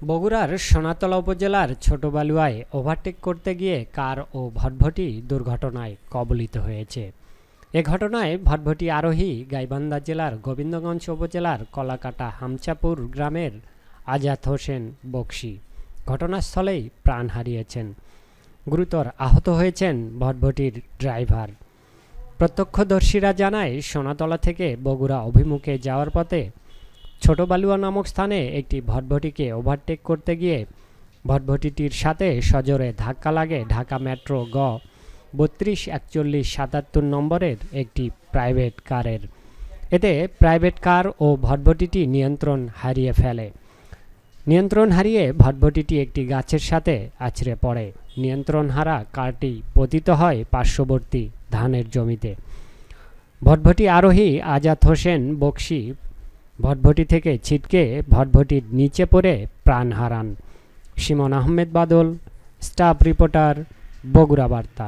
বগুড়ার সোনাতলা উপজেলার ছোট বালুয়ায় ওভারটেক করতে গিয়ে কার ও ভটভটি দুর্ঘটনায় কবলিত হয়েছে। এ ঘটনায় ভটভটি আরোহী গাইবান্ধা জেলার গোবিন্দগঞ্জ উপজেলার কলাকাটা হামচাপুর গ্রামের আজাদ হোসেন বকশী ঘটনাস্থলেই প্রাণ হারিয়েছেন। গুরুতর আহত হয়েছেন ভটভটির ড্রাইভার। প্রত্যক্ষদর্শীরা জানায়, সোনাতলা থেকে বগুড়া অভিমুখে যাওয়ার পথে ছোট বালুয়া নামক স্থানে একটি ভটভটিকে ওভারটেক করতে গিয়ে ভটভটিটির সাথে সজোরে ধাক্কা লাগে ঢাকা মেট্রো গ 324177 নম্বরের একটি প্রাইভেট কারের। এতে প্রাইভেট কার ও ভটভটিটি নিয়ন্ত্রণ হারিয়ে ফেলে। নিয়ন্ত্রণ হারিয়ে ভটভটিটি একটি গাছের সাথে আছড়ে পড়ে। নিয়ন্ত্রণ হারা কারটি পতিত হয় পার্শ্ববর্তী ধানের জমিতে। ভটভটি আরোহী আজাদ হোসেন বকশী ভটভটি থেকে ছিটকে ভটভটির নিচে পড়ে প্রাণ হারান। শিমন আহমেদ বাদল, স্টাফ রিপোর্টার, বগুড়া বার্তা।